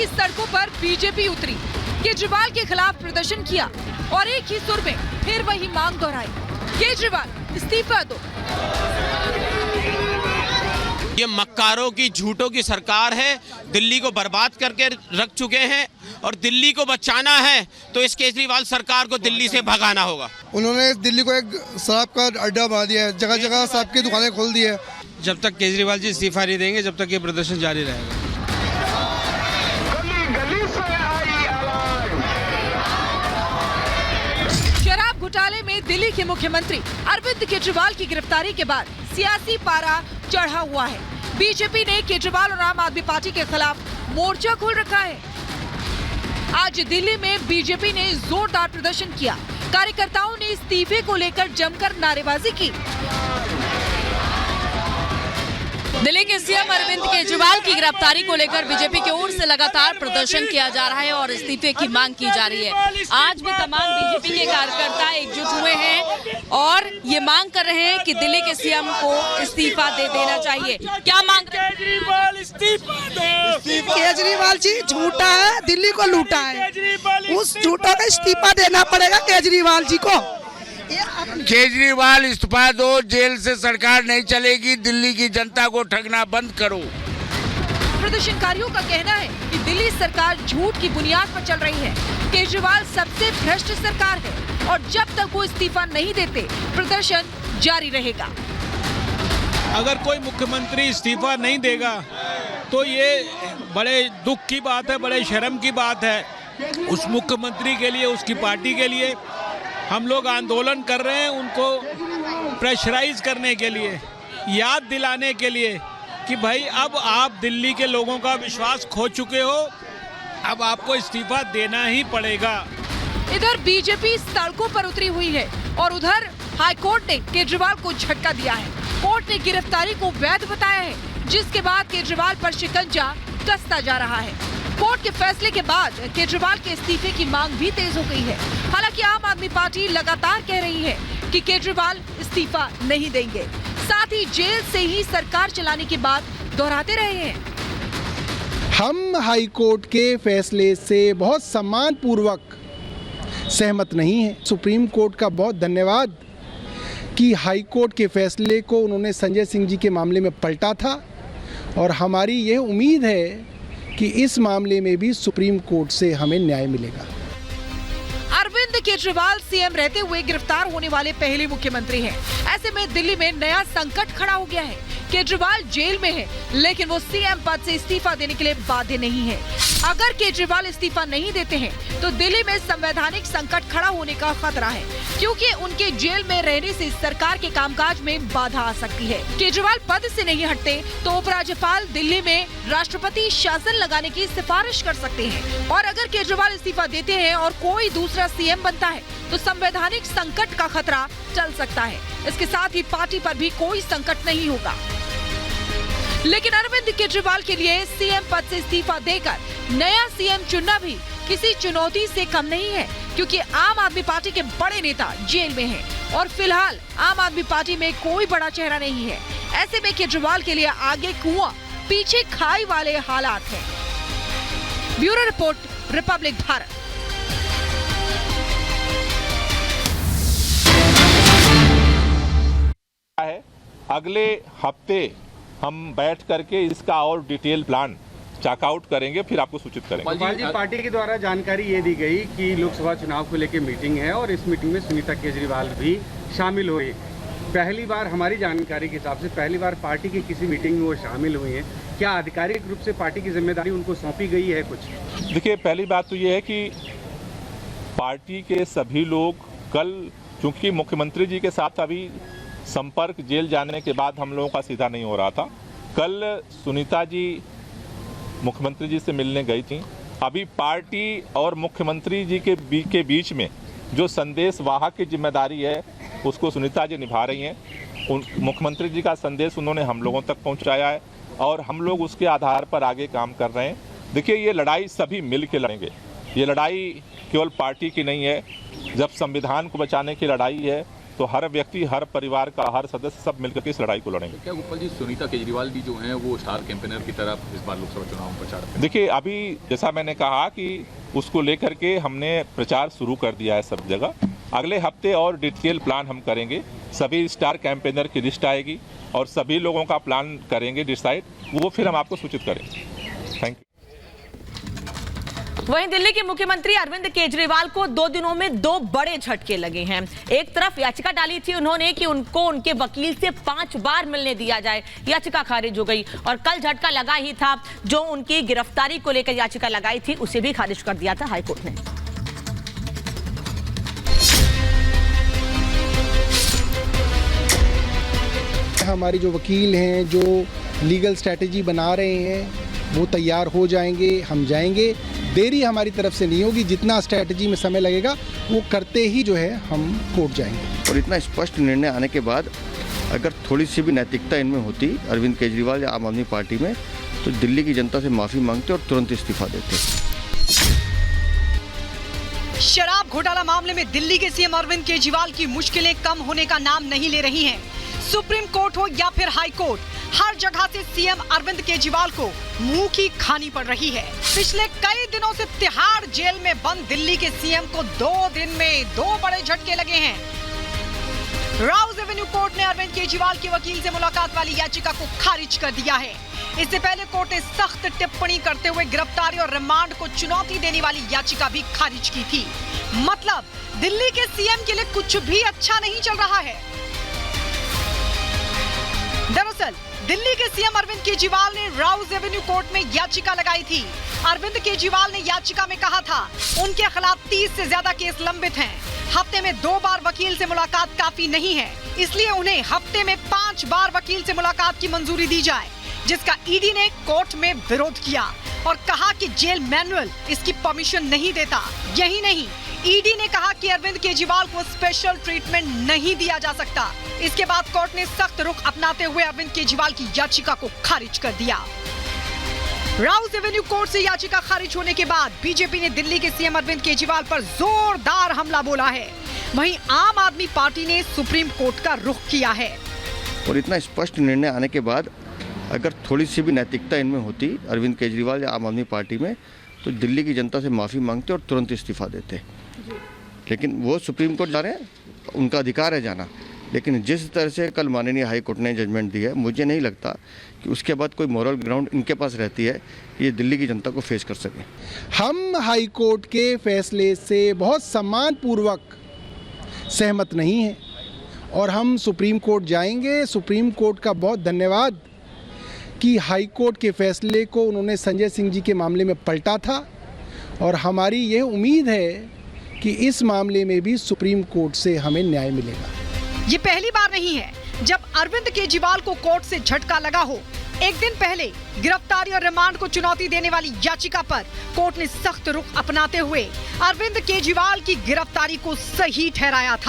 की सड़कों पर बीजेपी उतरी, केजरीवाल के खिलाफ प्रदर्शन किया और एक ही सुर में फिर वही मांग दोहराई, केजरीवाल इस्तीफा दो। ये मक्कारों की झूठों की सरकार है, दिल्ली को बर्बाद करके रख चुके हैं और दिल्ली को बचाना है तो इस केजरीवाल सरकार को दिल्ली से भगाना होगा। उन्होंने दिल्ली को एक शराब का अड्डा बना दिया है, जगह जगह शराब की दुकानें खोल दी है। जब तक केजरीवाल जी इस्तीफा नहीं देंगे जब तक ये प्रदर्शन जारी रहेगा। शराब घोटाले में दिल्ली के मुख्यमंत्री अरविंद केजरीवाल की गिरफ्तारी के बाद सियासी पारा चढ़ा हुआ है। बीजेपी ने केजरीवाल और आम आदमी पार्टी के खिलाफ मोर्चा खोल रखा है। आज दिल्ली में बीजेपी ने जोरदार प्रदर्शन किया, कार्यकर्ताओं ने इस्तीफे को लेकर जमकर नारेबाजी की। दिल्ली के सीएम अरविंद केजरीवाल की गिरफ्तारी को लेकर बीजेपी की ओर से लगातार प्रदर्शन किया जा रहा है और इस्तीफे की मांग की जा रही है। आज भी तमाम बीजेपी के कार्यकर्ता एकजुट हुए हैं और ये मांग कर रहे हैं कि दिल्ली के सीएम को इस्तीफा दे देना चाहिए। क्या मांग रहे हैं? केजरीवाल इस्तीफा दो। केजरीवाल जी झूठा है, दिल्ली को लूटा है, उस झूठों का इस्तीफा देना पड़ेगा केजरीवाल जी को। केजरीवाल इस्तीफा दो, जेल से सरकार नहीं चलेगी, दिल्ली की जनता को ठगना बंद करो। प्रदर्शनकारियों का कहना है कि दिल्ली सरकार झूठ की बुनियाद पर चल रही है। केजरीवाल सबसे भ्रष्ट सरकार है और जब तक वो इस्तीफा नहीं देते प्रदर्शन जारी रहेगा। अगर कोई मुख्यमंत्री इस्तीफा नहीं देगा तो ये बड़े दुख की बात है, बड़े शर्म की बात है उस मुख्यमंत्री के लिए, उसकी पार्टी के लिए। हम लोग आंदोलन कर रहे हैं उनको प्रेशराइज करने के लिए, याद दिलाने के लिए कि भाई अब आप दिल्ली के लोगों का विश्वास खो चुके हो, अब आपको इस्तीफा देना ही पड़ेगा। इधर बीजेपी सड़कों पर उतरी हुई है और उधर हाईकोर्ट ने केजरीवाल को झटका दिया है। कोर्ट ने गिरफ्तारी को वैध बताया है, जिसके बाद केजरीवाल पर शिकंजा कसता जा रहा है। कोर्ट के फैसले के बाद केजरीवाल के इस्तीफे की मांग भी तेज हो गई है। हालांकि आम आदमी पार्टी लगातार कह रही है कि केजरीवाल इस्तीफा नहीं देंगे, साथ ही जेल से ही सरकार चलाने की बात दोहराते रहे हैं। हम हाई कोर्ट के फैसले से बहुत सम्मानपूर्वक सहमत नहीं हैं। सुप्रीम कोर्ट का बहुत धन्यवाद कि हाई कोर्ट के फैसले को उन्होंने संजय सिंह जी के मामले में पलटा था और हमारी यह उम्मीद है कि इस मामले में भी सुप्रीम कोर्ट से हमें न्याय मिलेगा। अरविंद केजरीवाल सीएम रहते हुए गिरफ्तार होने वाले पहले मुख्यमंत्री हैं। ऐसे में दिल्ली में नया संकट खड़ा हो गया है। केजरीवाल जेल में है, लेकिन वो सीएम पद से इस्तीफा देने के लिए बाध्य नहीं है। अगर केजरीवाल इस्तीफा नहीं देते हैं तो दिल्ली में संवैधानिक संकट खड़ा होने का खतरा है, क्योंकि उनके जेल में रहने से सरकार के कामकाज में बाधा आ सकती है। केजरीवाल पद से नहीं हटते तो उपराज्यपाल दिल्ली में राष्ट्रपति शासन लगाने की सिफारिश कर सकते हैं और अगर केजरीवाल इस्तीफा देते हैं और कोई दूसरा सीएम बनता है तो संवैधानिक संकट का खतरा टल सकता है। इसके साथ ही पार्टी पर भी कोई संकट नहीं होगा। लेकिन अरविंद केजरीवाल के लिए सीएम पद से इस्तीफा देकर नया सीएम चुनना भी किसी चुनौती से कम नहीं है, क्योंकि आम आदमी पार्टी के बड़े नेता जेल में हैं और फिलहाल आम आदमी पार्टी में कोई बड़ा चेहरा नहीं है। ऐसे में केजरीवाल के लिए आगे कुआं पीछे खाई वाले हालात हैं। Bureau report, Republic Bharat. अगले हफ्ते हम बैठ करके इसका और डिटेल प्लान चेकआउट करेंगे, फिर आपको सूचित करेंगे। गोपाल जी, पार्टी के द्वारा जानकारी ये दी गई कि लोकसभा चुनाव को लेकर मीटिंग है और इस मीटिंग में सुनीता केजरीवाल भी शामिल हुई। पहली बार हमारी जानकारी के हिसाब से पहली बार पार्टी की किसी मीटिंग में वो शामिल हुई हैं। क्या आधिकारिक रूप से पार्टी की जिम्मेदारी उनको सौंपी गई है कुछ? देखिए, पहली बात तो ये है कि पार्टी के सभी लोग कल, चूंकि मुख्यमंत्री जी के साथ अभी संपर्क जेल जाने के बाद हम लोगों का सीधा नहीं हो रहा था, कल सुनीता जी मुख्यमंत्री जी से मिलने गई थी। अभी पार्टी और मुख्यमंत्री जी के बीच में जो संदेश वाहक की जिम्मेदारी है उसको सुनीता जी निभा रही हैं। मुख्यमंत्री जी का संदेश उन्होंने हम लोगों तक पहुंचाया है और हम लोग उसके आधार पर आगे काम कर रहे हैं। देखिए, ये लड़ाई सभी मिल के लड़ेंगे। ये लड़ाई केवल पार्टी की नहीं है। जब संविधान को बचाने की लड़ाई है तो हर व्यक्ति, हर परिवार का हर सदस्य सब मिलकर के इस लड़ाई को लड़ेंगे। क्या गोपाल जी, सुनीता केजरीवाल भी जो हैं वो स्टार कैंपेनर की तरह इस बार लोकसभा चुनाव में प्रचार करें? देखिए, अभी जैसा मैंने कहा कि उसको लेकर के हमने प्रचार शुरू कर दिया है सब जगह। अगले हफ्ते और डिटेल प्लान हम करेंगे, सभी स्टार कैंपेनर की लिस्ट आएगी और सभी लोगों का प्लान करेंगे डिसाइड, वो फिर हम आपको सूचित करेंगे। Thank you. वहीं दिल्ली के मुख्यमंत्री अरविंद केजरीवाल को 2 दिनों में 2 बड़े झटके लगे हैं। एक तरफ याचिका डाली थी उन्होंने कि उनको उनके वकील से 5 बार मिलने दिया जाए, याचिका खारिज हो गई। और कल झटका लगा ही था, जो उनकी गिरफ्तारी को लेकर याचिका लगाई थी उसे भी खारिज कर दिया था हाईकोर्ट ने। हमारे जो वकील हैं, जो लीगल स्ट्रैटेजी बना रहे हैं, वो तैयार हो जाएंगे, हम जाएंगे। देरी हमारी तरफ से नहीं होगी, जितना स्ट्रैटेजी में समय लगेगा वो करते ही जो है हम कोर्ट जाएंगे। और इतना स्पष्ट निर्णय आने के बाद अगर थोड़ी सी भी नैतिकता इनमें होती अरविंद केजरीवाल या आम आदमी पार्टी में, तो दिल्ली की जनता से माफ़ी मांगते और तुरंत इस्तीफा देते। शराब घोटाला मामले में दिल्ली के सीएम अरविंद केजरीवाल की मुश्किलें कम होने का नाम नहीं ले रही हैं। सुप्रीम कोर्ट हो या फिर हाई कोर्ट, हर जगह से सीएम अरविंद केजरीवाल को मुंह की खानी पड़ रही है। पिछले कई दिनों से तिहाड़ जेल में बंद दिल्ली के सीएम को 2 दिन में 2 बड़े झटके लगे हैं। राउज एवेन्यू कोर्ट ने अरविंद केजरीवाल के वकील से मुलाकात वाली याचिका को खारिज कर दिया है। इससे पहले कोर्ट ने सख्त टिप्पणी करते हुए गिरफ्तारी और रिमांड को चुनौती देने वाली याचिका भी खारिज की थी। मतलब दिल्ली के सीएम के लिए कुछ भी अच्छा नहीं चल रहा है। दरअसल दिल्ली के सीएम अरविंद केजरीवाल ने राउज एवेन्यू कोर्ट में याचिका लगाई थी। अरविंद केजरीवाल ने याचिका में कहा था उनके खिलाफ 30 से ज्यादा केस लंबित हैं। हफ्ते में 2 बार वकील से मुलाकात काफी नहीं है, इसलिए उन्हें हफ्ते में 5 बार वकील से मुलाकात की मंजूरी दी जाए, जिसका ईडी ने कोर्ट में विरोध किया और कहा कि जेल मैनुअल इसकी परमिशन नहीं देता। यही नहीं, ईडी ने कहा कि अरविंद केजरीवाल को स्पेशल ट्रीटमेंट नहीं दिया जा सकता। इसके बाद कोर्ट ने सख्त रुख अपनाते हुए अरविंद केजरीवाल की याचिका को खारिज कर दिया। राउज एवेन्यू कोर्ट से याचिका खारिज होने के बाद बीजेपी ने दिल्ली के सीएम अरविंद केजरीवाल पर जोरदार हमला बोला है। वहीं आम आदमी पार्टी ने सुप्रीम कोर्ट का रुख किया है। और इतना स्पष्ट निर्णय आने के बाद अगर थोड़ी सी भी नैतिकता इनमें होती अरविंद केजरीवाल या आम आदमी पार्टी में, तो दिल्ली की जनता से माफ़ी मांगते और तुरंत इस्तीफा देते। लेकिन वो सुप्रीम कोर्ट जा रहे हैं, उनका अधिकार है जाना। लेकिन जिस तरह से कल माननीय हाई कोर्ट ने जजमेंट दी है, मुझे नहीं लगता कि उसके बाद कोई मॉरल ग्राउंड इनके पास रहती है कि ये दिल्ली की जनता को फेस कर सकें। हम हाई कोर्ट के फैसले से बहुत सम्मानपूर्वक सहमत नहीं हैं और हम सुप्रीम कोर्ट जाएंगे। सुप्रीम कोर्ट का बहुत धन्यवाद कि हाई कोर्ट के फैसले को उन्होंने संजय सिंह जी के मामले में पलटा था और हमारी यह उम्मीद है कि इस मामले में भी सुप्रीम कोर्ट से हमें न्याय मिलेगा। ये पहली बार नहीं है जब अरविंद केजरीवाल को कोर्ट से झटका लगा हो। एक दिन पहले गिरफ्तारी और रिमांड को चुनौती देने वाली याचिका पर कोर्ट ने सख्त रुख अपनाते हुए अरविंद केजरीवाल की गिरफ्तारी को सही ठहराया था।